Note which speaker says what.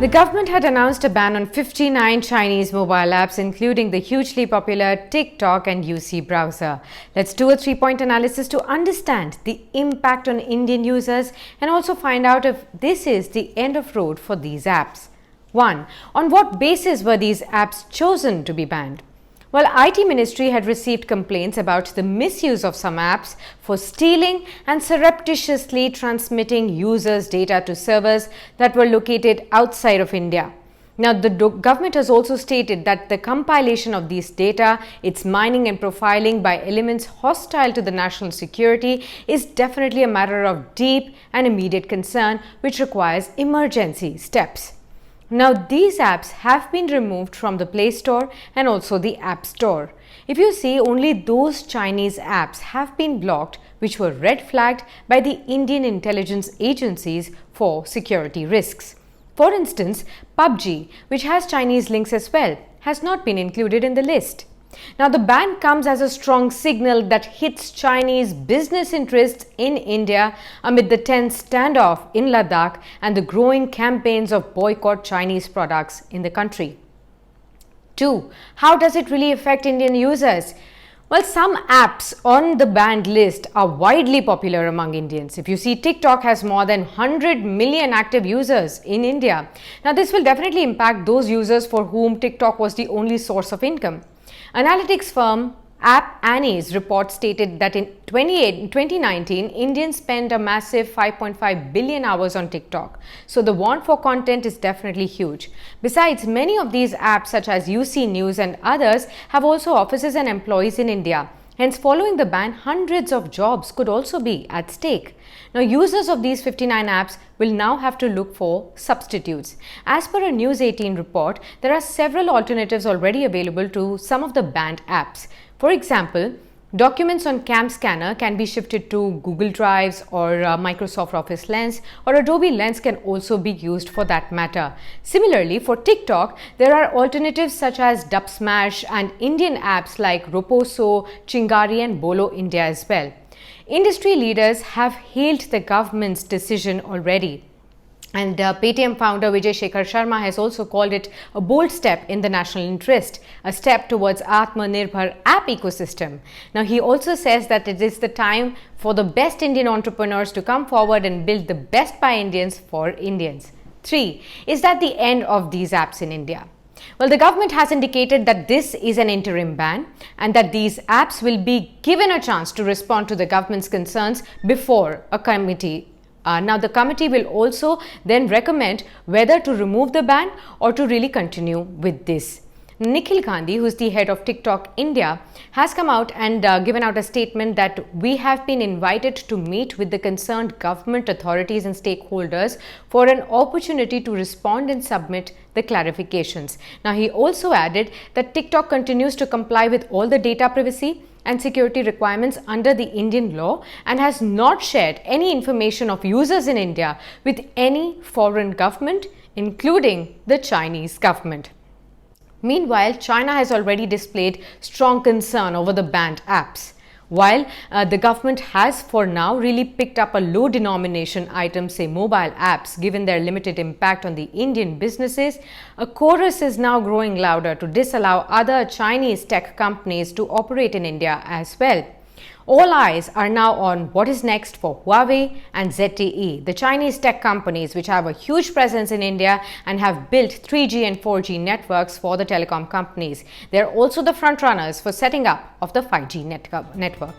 Speaker 1: The government had announced a ban on 59 Chinese mobile apps, including the hugely popular TikTok and UC browser. Let's do a three-point analysis to understand the impact on Indian users and also find out if this is the end of road for these apps. 1. On what basis were these apps chosen to be banned? Well, IT Ministry had received complaints about the misuse of some apps for stealing and surreptitiously transmitting users' data to servers that were located outside of India. Now, the government has also stated that the compilation of these data, its mining and profiling by elements hostile to the national security is definitely a matter of deep and immediate concern, which requires emergency steps. Now, these apps have been removed from the Play Store and also the App Store. If you see, only those Chinese apps have been blocked which were red flagged by the Indian intelligence agencies for security risks. For instance, PUBG, which has Chinese links as well, has not been included in the list. Now, the ban comes as a strong signal that hits Chinese business interests in India amid the tense standoff in Ladakh and the growing campaigns of boycott Chinese products in the country. 2. How does it really affect Indian users? Well, some apps on the banned list are widely popular among Indians. If you see, TikTok has more than 100 million active users in India. Now, this will definitely impact those users for whom TikTok was the only source of income. Analytics firm App Annie's report stated that in 2019, Indians spent a massive 5.5 billion hours on TikTok. So the want for content is definitely huge. Besides, many of these apps such as UC News and others have also offices and employees in India. Hence, following the ban, hundreds of jobs could also be at stake. Now, users of these 59 apps will now have to look for substitutes. As per a News 18 report, there are several alternatives already available to some of the banned apps. For example, documents on Cam Scanner can be shifted to Google Drives or Microsoft Office Lens, or Adobe Lens can also be used for that matter. Similarly, for TikTok, there are alternatives such as Dubsmash and Indian apps like Roposo, Chingari and Bolo India as well. Industry leaders have hailed the government's decision already. And Paytm founder Vijay Shekhar Sharma has also called it a bold step in the national interest, a step towards Atmanirbhar app ecosystem. Now, he also says that it is the time for the best Indian entrepreneurs to come forward and build the best by Indians for Indians. 3. Is that the end of these apps in India? Well, the government has indicated that this is an interim ban and that these apps will be given a chance to respond to the government's concerns before a committee. Now, the committee will also then recommend whether to remove the ban or to really continue with this. Nikhil Gandhi, who is the head of TikTok India, has come out and given out a statement that we have been invited to meet with the concerned government authorities and stakeholders for an opportunity to respond and submit the clarifications. Now, he also added that TikTok continues to comply with all the data privacy and security requirements under the Indian law and has not shared any information of users in India with any foreign government, including the Chinese government. Meanwhile, China has already displayed strong concern over the banned apps. While the government has for now really picked up a low denomination item, say mobile apps, given their limited impact on the Indian businesses, a chorus is now growing louder to disallow other Chinese tech companies to operate in India as well. All eyes are now on what is next for Huawei and ZTE, the Chinese tech companies which have a huge presence in India and have built 3G and 4G networks for the telecom companies. They are also the front runners for setting up of the 5G network.